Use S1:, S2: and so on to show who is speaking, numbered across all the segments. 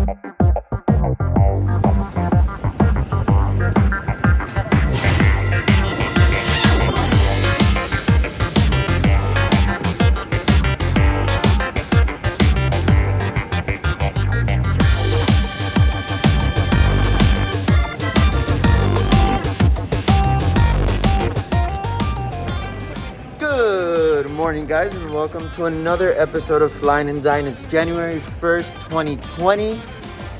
S1: Good morning, guys, and welcome to another episode of Flying and Dine. It's January 1st, 2020.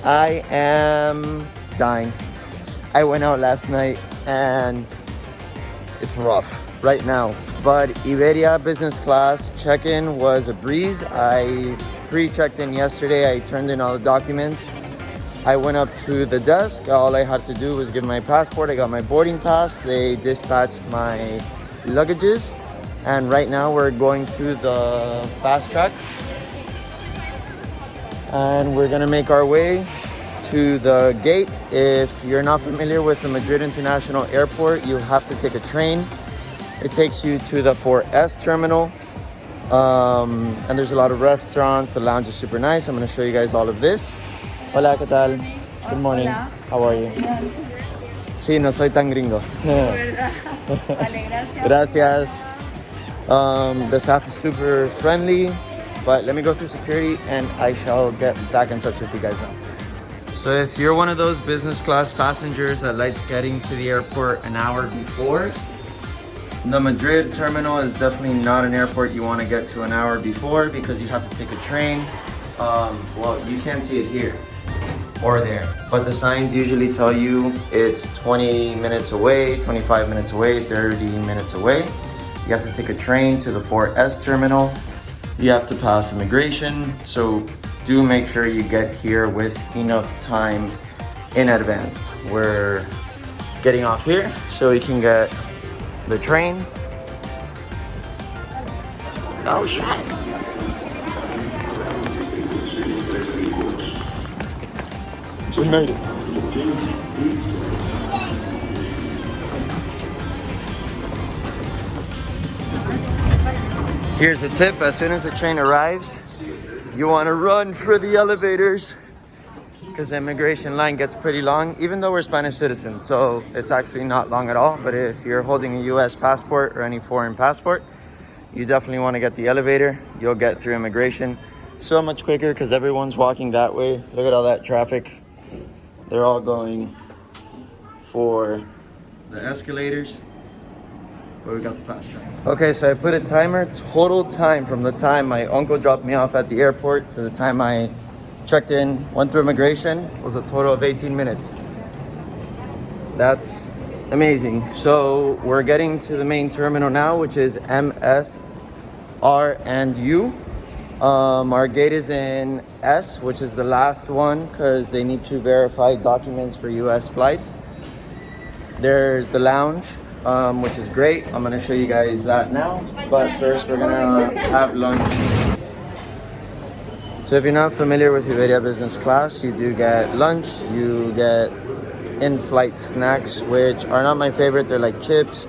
S1: I am dying. I went out last night and it's rough right now, but Iberia business class check-in was a breeze. I pre-checked in yesterday. I turned in all the documents. I went up to the desk. All I had to do was give my passport. I got my boarding pass. They dispatched my luggages. And right now we're going to the fast track. And we're gonna make our way to the gate. If you're not familiar with the Madrid International Airport, you have to take a train. It takes you to the 4S terminal. And there's a lot of restaurants. The lounge is super nice. I'm gonna show you guys all of this. Hola, ¿qué tal? Good morning.
S2: Hola.
S1: How are you? Sí, no soy tan gringo. Gracias. The staff is super friendly, but let me go through security and I shall get back in touch with you guys now. So if you're one of those business class passengers that likes getting to the airport an hour before, the Madrid terminal is definitely not an airport you want to get to an hour before because you have to take a train. Well, you can't see it here or there, but the signs usually tell you it's 20 minutes away, 25 minutes away, 30 minutes away. You have to take a train to the 4S terminal. You have to pass immigration. So do make sure you get here with enough time in advance. We're getting off here so we can get the train. Oh shit. We made it. Here's a tip: as soon as the train arrives, you want to run for the elevators because the immigration line gets pretty long, even though we're Spanish citizens, so it's actually not long at all. But if you're holding a US passport or any foreign passport, you definitely want to get the elevator. You'll get through immigration so much quicker because everyone's walking that way. Look at all that traffic. They're all going for the escalators. But we got the fast track. Okay, so I put a timer. Total time from the time my uncle dropped me off at the airport to the time I checked in, went through immigration, was a total of 18 minutes. That's amazing. So we're getting to the main terminal now, which is MS, R, and U. Our gate is in S, which is the last one because they need to verify documents for US flights. There's the lounge, which is great. I'm gonna show you guys that now. But first we're gonna have lunch. So if you're not familiar with Iberia business class, you do get lunch, you get in-flight snacks, which are not my favorite. They're like chips.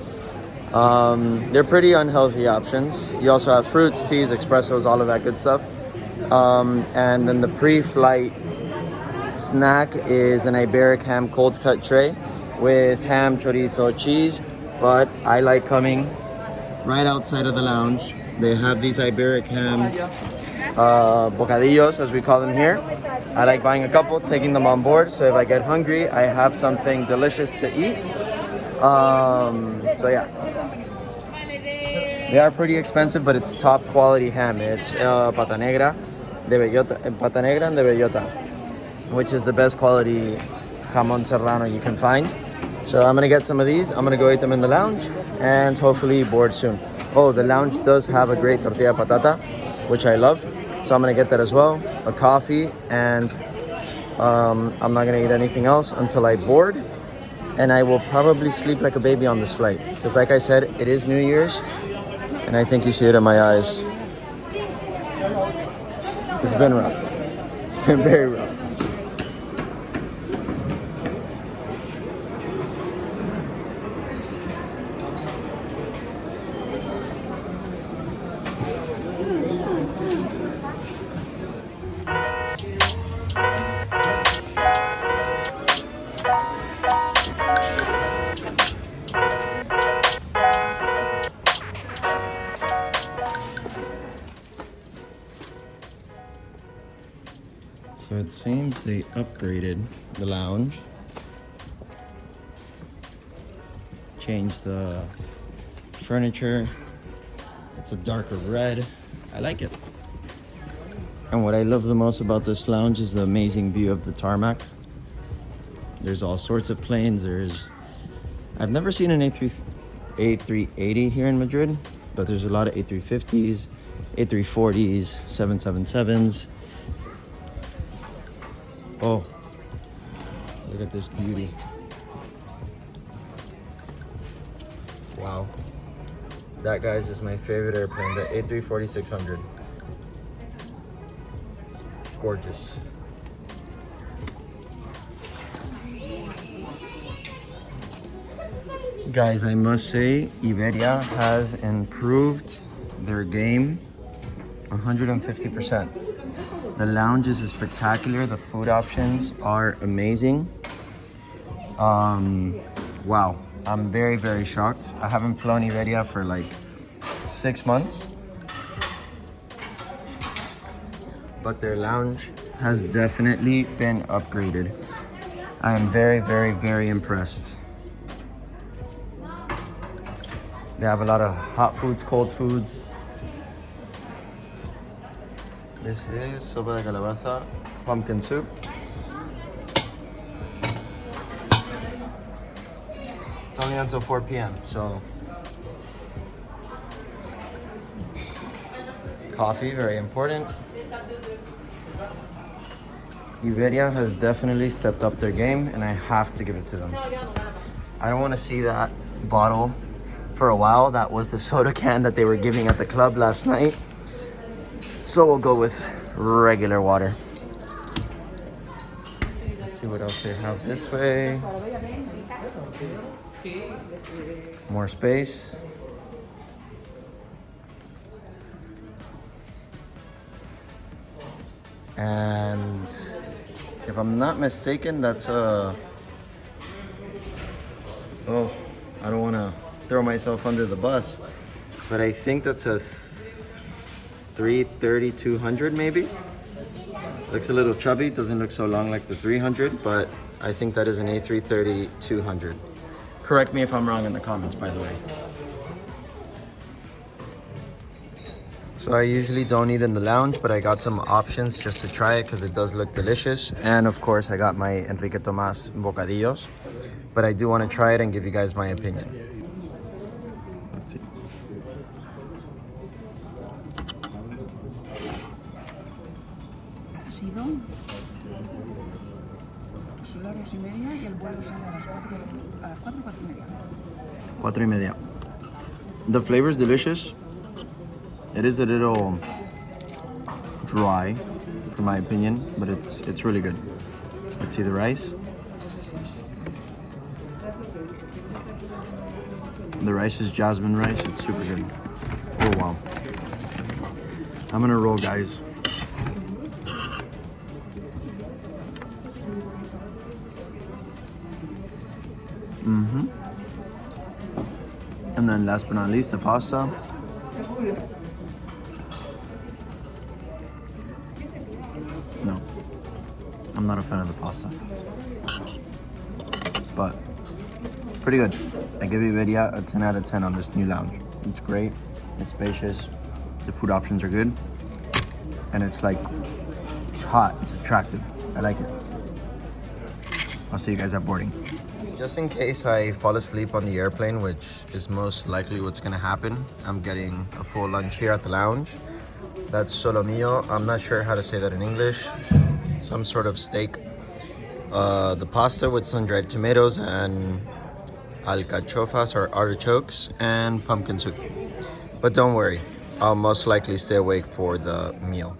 S1: They're pretty unhealthy options. You also have fruits, teas, espressos, all of that good stuff. And then the pre-flight snack is an Iberic ham cold cut tray with ham, chorizo, cheese. But I like coming right outside of the lounge. They have these Iberic ham bocadillos, as we call them here. I like buying a couple, taking them on board, so if I get hungry, I have something delicious to eat. So yeah, they are pretty expensive, but it's top quality ham. It's pata negra and de bellota, which is the best quality jamón serrano you can find. So I'm gonna get some of these. I'm gonna go eat them in the lounge and hopefully board soon. Oh, the lounge does have a great tortilla patata, which I love. So I'm gonna get that as well, a coffee, and I'm not gonna eat anything else until I board. And I will probably sleep like a baby on this flight. Because like I said, it is New Year's, and I think you see it in my eyes. It's been rough. It's been very rough. So it seems they upgraded the lounge. Changed the furniture. It's a darker red. I like it. And what I love the most about this lounge is the amazing view of the tarmac. There's all sorts of planes. I've never seen an A380 here in Madrid, but there's a lot of A350s, A340s, 777s. Oh, look at this beauty. Wow. That, guys, is my favorite airplane, the A340-600. It's gorgeous. Guys, I must say, Iberia has improved their game 150%. The lounges is spectacular. The food options are amazing. Wow, I'm very, very shocked. I haven't flown Iberia for like 6 months. But their lounge has definitely been upgraded. I am very, very, very impressed. They have a lot of hot foods, cold foods. This is sopa de calabaza, pumpkin soup. It's only until 4 p.m. so coffee, very important. Iberia has definitely stepped up their game, and I have to give it to them. I don't want to see that bottle for a while. That was the soda can that they were giving at the club last night. So we'll go with regular water. Let's see what else they have this way. More space. And if I'm not mistaken, that's a... Oh, I don't want to throw myself under the bus, but I think that's a 330-200 maybe. Looks a little chubby, doesn't look so long like the 300, but I think that is an A330-200. Correct me if I'm wrong in the comments, by the way. So I usually don't eat in the lounge, but I got some options just to try it because it does look delicious. And of course I got my Enrique Tomás bocadillos, but I do want to try it and give you guys my opinion. Let's see.
S2: Son las 2:30 y el vuelo sale a las 4:30.
S1: 4:30. The flavor is delicious. It is a little dry, for my opinion, but it's really good. Let's see the rice. The rice is jasmine rice. It's super good. Oh wow. I'm gonna roll, guys. And then last but not least, the pasta. No, I'm not a fan of the pasta, but pretty good. I give Iberia a 10 out of 10 on this new lounge. It's great, it's spacious, the food options are good, and it's like hot, it's attractive. I like it. I'll see you guys at boarding. Just in case I fall asleep on the airplane, which is most likely what's gonna happen, I'm getting a full lunch here at the lounge. That's solomillo. I'm not sure how to say that in English. Some sort of steak. The pasta with sun-dried tomatoes and alcachofas or artichokes and pumpkin soup. But don't worry, I'll most likely stay awake for the meal.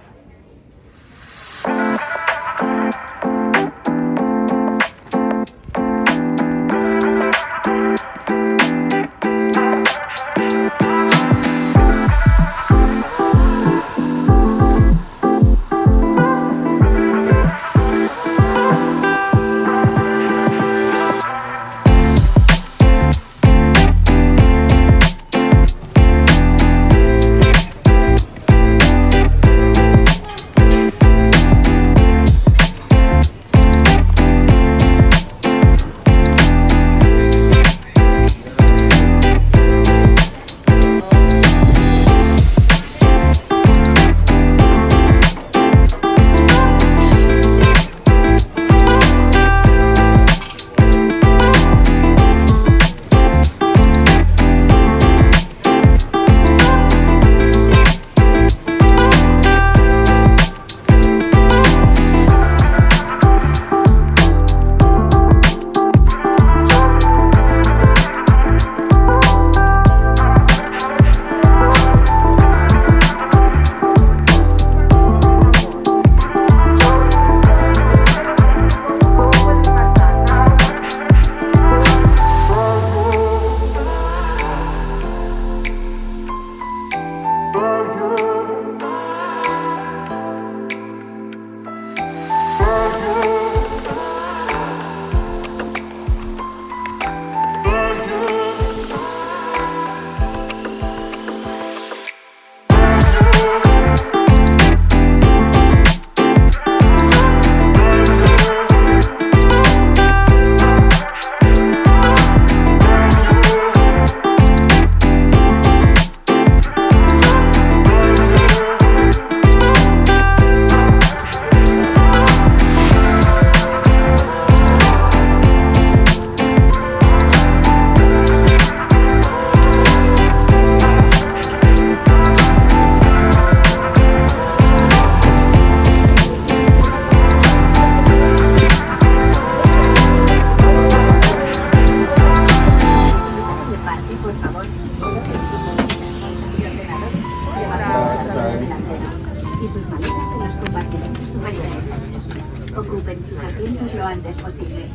S3: Ocupen sus asientos lo antes posible.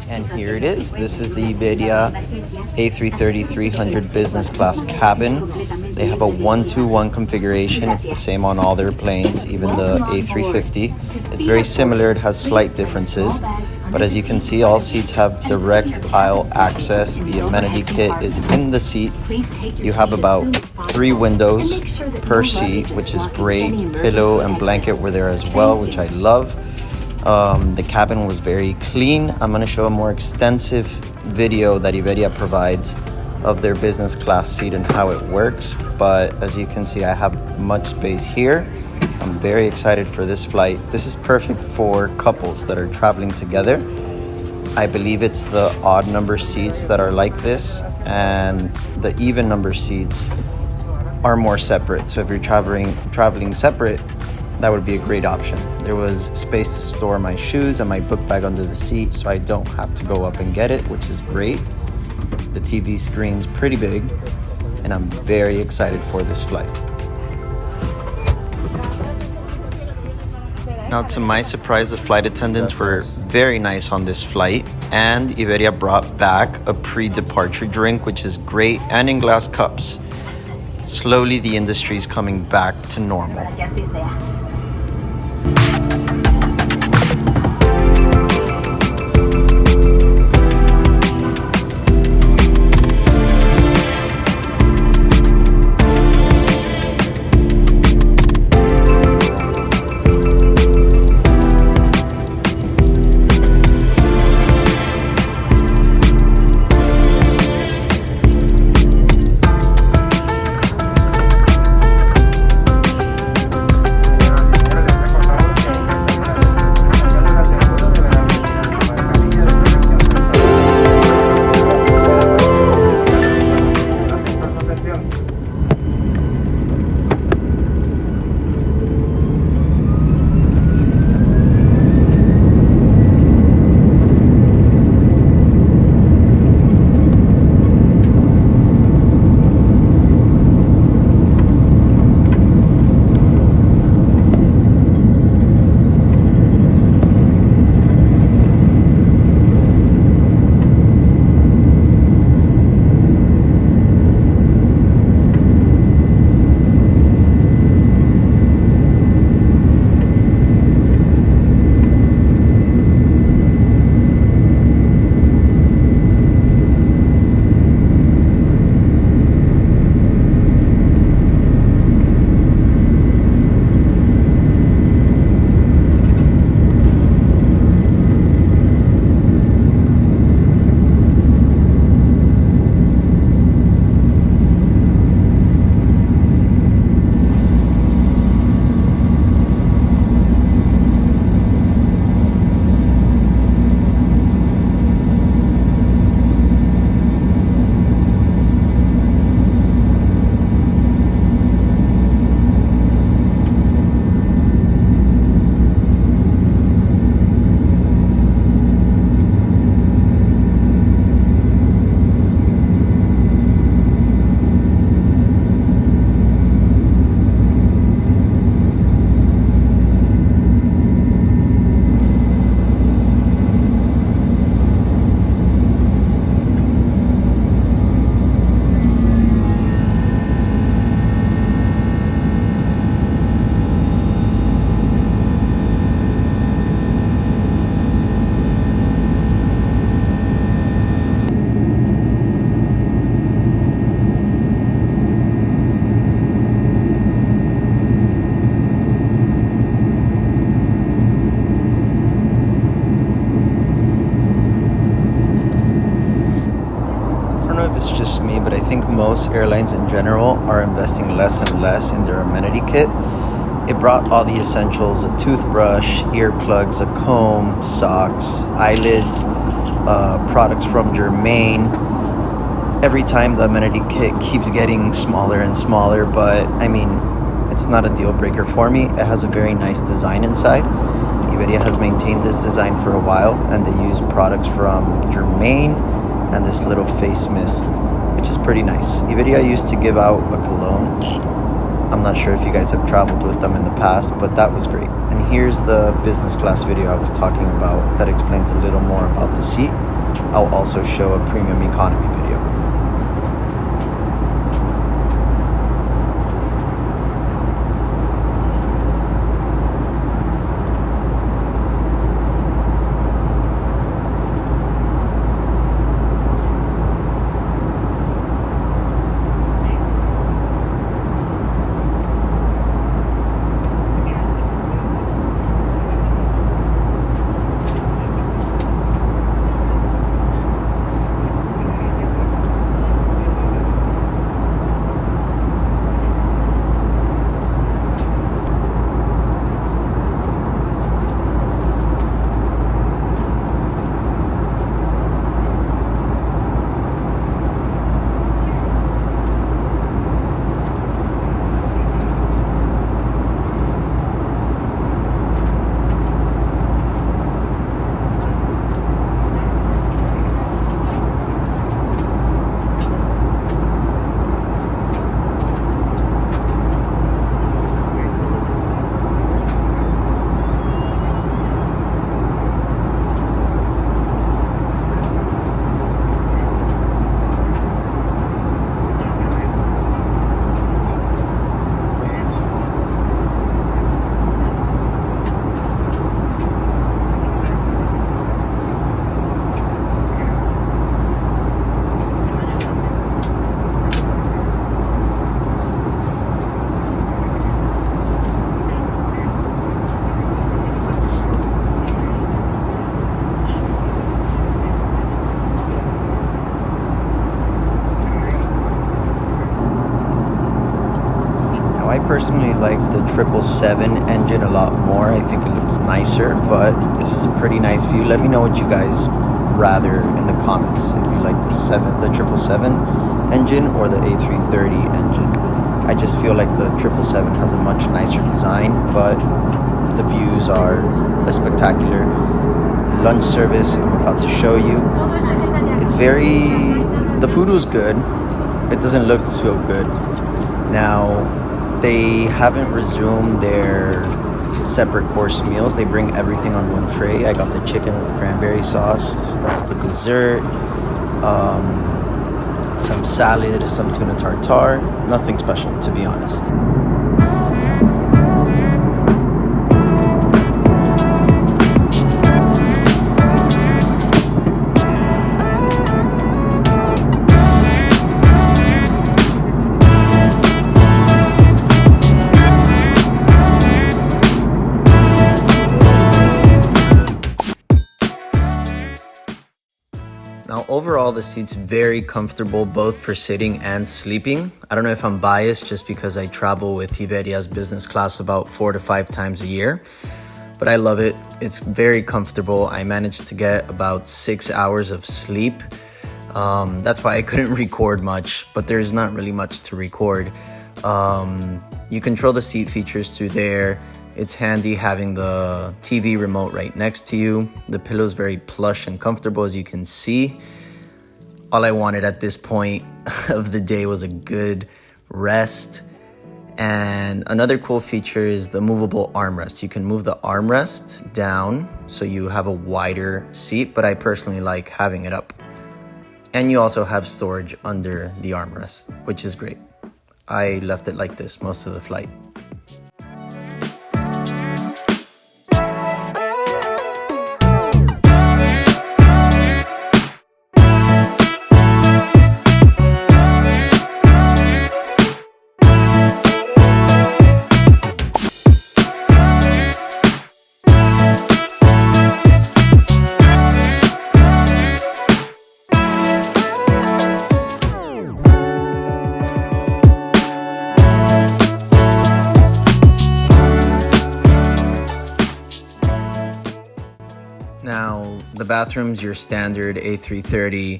S1: And here it is. This is the Iberia A330-300 business class cabin. They have a 1-2-1 configuration. It's the same on all their planes, even the A350. It's very similar. It has slight differences. But as you can see, all seats have direct aisle access. The amenity kit is in the seat. You have about 3 windows per seat, which is great. Pillow and blanket were there as well, which I love. The cabin was very clean. I'm going to show a more extensive video that Iberia provides of their business class seat and how it works. But as you can see, I have much space here. I'm very excited for this flight. This is perfect for couples that are traveling together. I believe it's the odd number seats that are like this, and the even number seats are more separate. So if you're traveling separate, that would be a great option. There was space to store my shoes and my book bag under the seat, so I don't have to go up and get it, which is great. The TV screen's pretty big, and I'm very excited for this flight. Now, to my surprise, the flight attendants were very nice on this flight, and Iberia brought back a pre-departure drink, which is great, and in glass cups. Slowly, the industry is coming back to normal. Most airlines in general are investing less and less in their amenity kit. It brought all the essentials: a toothbrush, earplugs, a comb, socks, eyelids, products from Germain. Every time the amenity kit keeps getting smaller and smaller, but I mean, it's not a deal breaker for me. It has a very nice design inside. Iberia has maintained this design for a while, and they use products from Germain and this little face mist, which is pretty nice. Iberia used to give out a cologne I'm not sure if you guys have traveled with them in the past, but that was great. And here's the business class video I was talking about that explains a little more about the seat. I'll also show a premium economy video. I personally like the 777 engine a lot more. I think it looks nicer, but this is a pretty nice view. Let me know what you guys rather in the comments. If you like the 777 engine or the A330 engine. I just feel like the 777 has a much nicer design, but the views are spectacular. Lunch service, I'm about to show you. The food was good. It doesn't look so good. Now, they haven't resumed their separate course meals. They bring everything on one tray. I got the chicken with cranberry sauce. That's the dessert. Some salad, some tuna tartare. Nothing special, to be honest. Now, overall, the seat's very comfortable, both for sitting and sleeping. I don't know if I'm biased just because I travel with Iberia's business class about 4 to 5 times a year, but I love it. It's very comfortable. I managed to get about 6 hours of sleep. That's why I couldn't record much, but there's not really much to record. You control the seat features through there. It's handy having the TV remote right next to you. The pillow's very plush and comfortable, as you can see. All I wanted at this point of the day was a good rest. And another cool feature is the movable armrest. You can move the armrest down so you have a wider seat, but I personally like having it up. And you also have storage under the armrest, which is great. I left it like this most of the flight. Now, the bathroom's your standard A330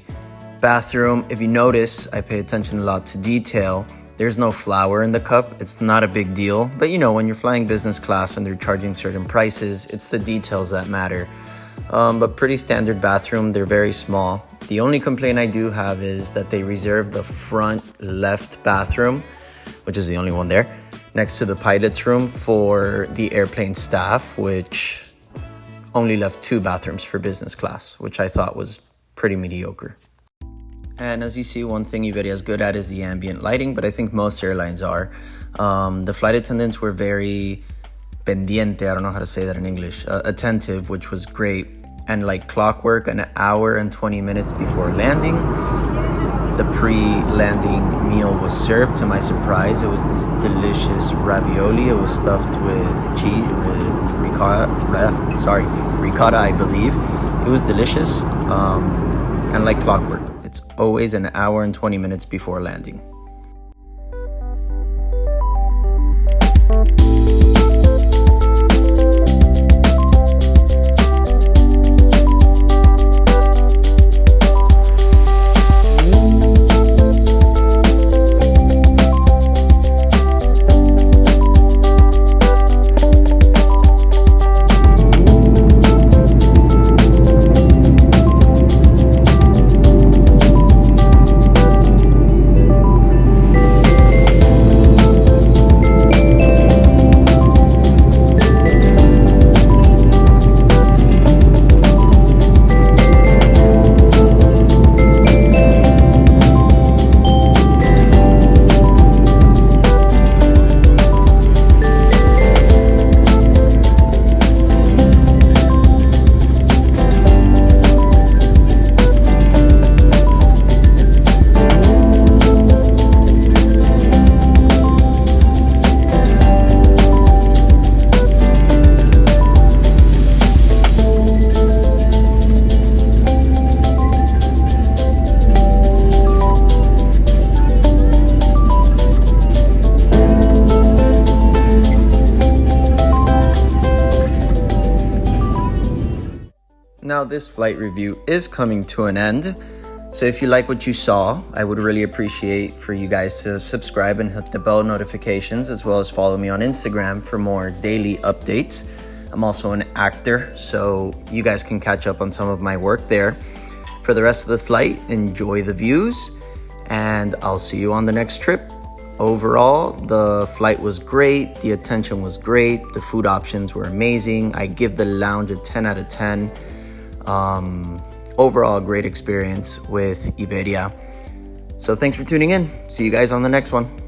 S1: bathroom. If you notice, I pay attention a lot to detail. There's no flower in the cup. It's not a big deal. But you know, when you're flying business class and they're charging certain prices, it's the details that matter. But pretty standard bathroom. They're very small. The only complaint I do have is that they reserve the front left bathroom, which is the only one there, next to the pilot's room for the airplane staff, which only left 2 bathrooms for business class, which I thought was pretty mediocre. And as you see, one thing Iberia is good at is the ambient lighting, but I think most airlines are. The flight attendants were very pendiente, I don't know how to say that in English, attentive, which was great. And like clockwork, an hour and 20 minutes before landing, the pre-landing meal was served. To my surprise, it was this delicious ravioli. It was stuffed with cheese, with ricotta, I believe. It was delicious, and like clockwork. It's always an hour and 20 minutes before landing. Now this flight review is coming to an end, so if you like what you saw, I would really appreciate for you guys to subscribe and hit the bell notifications, as well as follow me on Instagram for more daily updates. I'm also an actor, so you guys can catch up on some of my work there. For the rest of the flight, enjoy the views, and I'll see you on the next trip. Overall, the flight was great, the attention was great, the food options were amazing. I give the lounge a 10 out of 10. Overall, great experience with Iberia. So thanks for tuning in. See you guys on the next one.